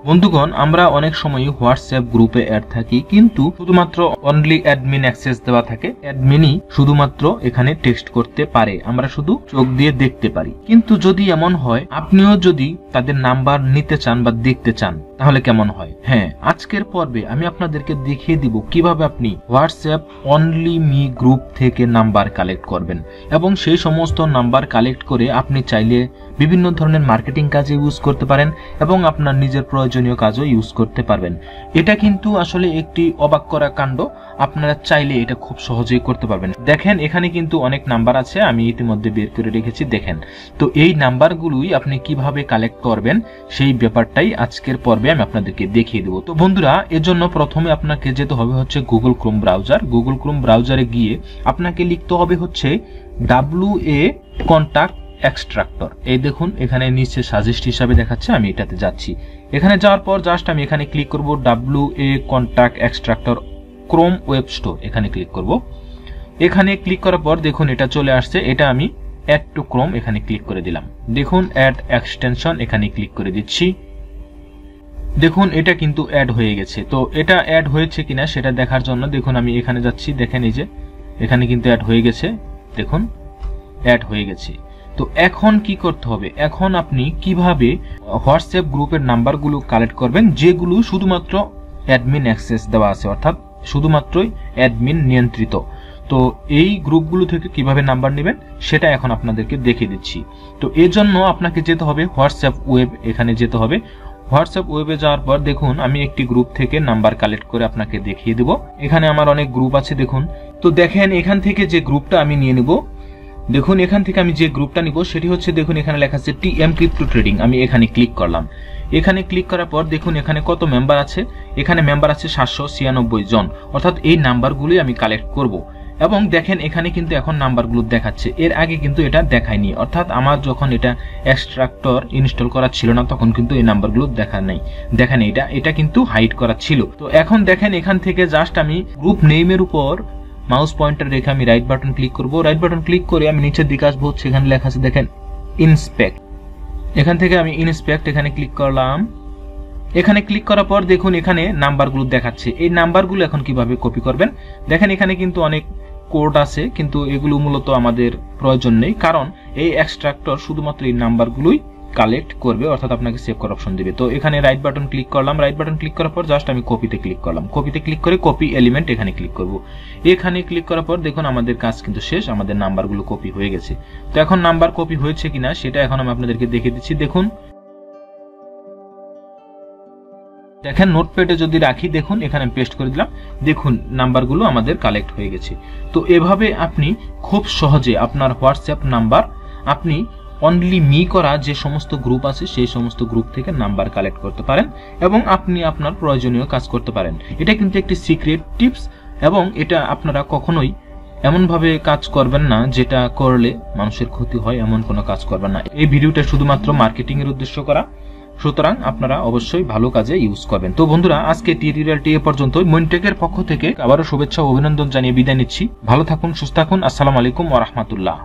বন্ধুগণ, আমরা অনেক সময় হোয়াটসঅ্যাপ গ্রুপে অ্যাড থাকি, কিন্তু শুধুমাত্র অনলি অ্যাডমিন অ্যাক্সেস দেওয়া থাকে। অ্যাডমিনই শুধুমাত্র এখানে টেক্সট করতে পারে, আমরা শুধু চোখ দিয়ে দেখতে পারি। কিন্তু যদি এমন হয় আপনিও যদি তাদের নাম্বার নিতে চান বা দেখতে চান, তাহলে কেমন হয়? হ্যাঁ, আজকের পর্বে আমি আপনাদেরকে দেখিয়ে দিব কিভাবে আপনি হোয়াটসঅ্যাপ অনলি মি গ্রুপ থেকে নাম্বার কালেক্ট করবেন, এবং সেই সমস্ত নাম্বার কালেক্ট করে আপনি চাইলে বিভিন্ন ধরনের মার্কেটিং কাজে ইউজ করতে পারেন এবং আপনার নিজের প্রয়োজনীয় কাজও ইউজ করতে পারবেন। এটা কিন্তু আসলে একটি অবাক করা কাণ্ড। আপনারা চাইলে এটা খুব সহজেই করতে পারবেন। দেখেন, এখানে কিন্তু অনেক নাম্বার আছে, আমি ইতিমধ্যে বের করে রেখেছি। দেখেন, তো এই নাম্বারগুলোই আপনি কিভাবে কালেক্ট করবেন সেই ব্যাপারটাই আজকের পর্বে আমি আপনাদেরকে দেখিয়ে দেবো। তো বন্ধুরা, এর জন্য প্রথমে আপনাকে যেতে হবে হচ্ছে Google Chrome browser. Google Chrome ব্রাউজারে গিয়ে আপনাকে লিখতে হবে হচ্ছে WA কন্টাক্ট এক্সট্রাক্টর। এই দেখুন, এখানে নিচে সাজেস্ট হিসাবে দেখাচ্ছে, আমি এটাতে যাচ্ছি। এখানে যাওয়ার পর জাস্ট আমি এখানে ক্লিক করব WA contact extractor Chrome web store, এখানে ক্লিক করব। এখানে ক্লিক করার পর দেখুন এটা চলে আসছে। এটা আমি অ্যাড টু ক্রোম এখানে ক্লিক করে দিলাম। দেখুন অ্যাড এক্সটেনশন এখানে ক্লিক করে দিচ্ছি। দেখুন এটা কিন্তু অ্যাড হয়ে গেছে। তো এটা অ্যাড হয়েছে কিনা সেটা দেখার জন্য দেখুন আমি এখানে যাচ্ছি। দেখেন এই যে এখানে কিন্তু অ্যাড হয়ে গেছে। দেখুন অ্যাড হয়ে গেছে। তো এখন কি করতে হবে? এখন আপনি কিভাবে হোয়াটসঅ্যাপ গ্রুপের নাম্বারগুলো কালেক্ট করবেন যেগুলো শুধুমাত্র অ্যাডমিন অ্যাক্সেস দেওয়া আছে, অর্থাৎ শুধুমাত্রই অ্যাডমিন নিয়ন্ত্রিত। তো এই গ্রুপগুলো থেকে কিভাবে নাম্বার নেবেন সেটা এখন আপনাদেরকে দেখিয়ে দিচ্ছি। তো এর জন্য আপনাকে যেতে হবে হোয়াটসঅ্যাপ ওয়েব, এখানে যেতে হবে। হোয়াটসঅ্যাপ ওয়েবে যাওয়ার পর দেখুন আমি একটি গ্রুপ থেকে নাম্বার কালেক্ট করে আপনাকে দেখিয়ে দেব। এখানে আমার অনেক গ্রুপ আছে দেখুন। তো দেখেন এখান থেকে যে গ্রুপটা আমি নিয়ে নেব, দেখুন এখান থেকে আমি যে গ্রুপটা নিব সেটি হচ্ছে, দেখুন এখানে লেখা আছে TM ক্রিপ্টো ট্রেডিং। আমি এখানে ক্লিক করলাম। এখানে ক্লিক করার পর দেখুন এখানে কত মেম্বার আছে। এখানে মেম্বার আছে 796 জন, অর্থাৎ এই নাম্বারগুলোই আমি কালেক্ট করব। এবং দেখেন এখানে কিন্তু এখন নাম্বারগুলো দেখাচ্ছে, এর আগে কিন্তু এটা দেখায়নি, অর্থাৎ আমার যখন এটা এক্সট্রাক্টর ইনস্টল করা ছিল না তখন কিন্তু এই নাম্বারগুলো দেখেন এটা কিন্তু হাইড করা ছিল। তো এখন দেখেন এখান থেকে জাস্ট আমি গ্রুপ নেমের উপর মাউস পয়েন্টার রেখে আমি রাইট বাটন ক্লিক করব। রাইট বাটন ক্লিক করে আমি নিচের দিকে আসবো, সেখানে লেখা আছে দেখেন ইন্সপেক্ট। এখান থেকে আমি ইন্সপেক্ট এখানে ক্লিক করলাম। এখানে ক্লিক করার পর দেখুন এখানে নাম্বারগুলো দেখাচ্ছে। এই নাম্বারগুলো এখন কিভাবে কপি করবেন? দেখেন এখানে কিন্তু অনেক কোড আছে, কিন্তু এগুলো মূলত আমাদের প্রয়োজন নেই, কারণ এই এক্সট্রাক্টর শুধুমাত্র এই নাম্বারগুলোই কালেক্ট করবে, অর্থাৎ আপনাকে সেভ করার অপশন দিবে। তো এখানে রাইট বাটন ক্লিক করলাম। রাইট বাটন ক্লিক করার পর জাস্ট আমি কপিতে ক্লিক করলাম। কপিতে ক্লিক করে কপি এলিমেন্ট এখানে ক্লিক করব। এখানে ক্লিক করার পর দেখুন আমাদের কাজ কিন্তু শেষ, আমাদের নাম্বারগুলো কপি হয়ে গেছে। তো এখন নাম্বার কপি হয়েছে কিনা সেটা এখন আমি আপনাদেরকে দেখিয়ে দিচ্ছি। দেখুন দেখেন নোটপ্যাডে যদি রাখি, দেখুন এখানে পেস্ট করে দিলাম। দেখুন নাম্বারগুলো আমাদের কালেক্ট হয়ে গেছে। তো এভাবে আপনি খুব সহজে আপনার হোয়াটসঅ্যাপ নাম্বার আপনি অনলি মি করা যে সমস্ত গ্রুপ আছে সেই সমস্ত গ্রুপ থেকে নাম্বার কালেক্ট করতে পারেন এবং আপনি আপনার প্রয়োজনীয় কাজ করতে পারেন। এটা কিন্তু একটি সিক্রেট টিপস, এবং এটা আপনারা কখনোই এমনভাবে কাজ করবেন না যেটা করলে মানুষের ক্ষতি হয়, এমন কোনো কাজ করবেন না। এই ভিডিওটা শুধুমাত্র মার্কেটিং এর উদ্দেশ্য করা, সুতরাং আপনারা অবশ্যই ভালো কাজে ইউজ করবেন। তো বন্ধুরা, আজকে টিউটোরিয়ালটি এ পর্যন্তই। মইনটেকের পক্ষ থেকে আবারও শুভেচ্ছা ও অভিনন্দন জানিয়ে বিদায় নিচ্ছি। ভালো থাকুন, সুস্থ থাকুন। আসসালামু আলাইকুম ওয়া রাহমাতুল্লাহ।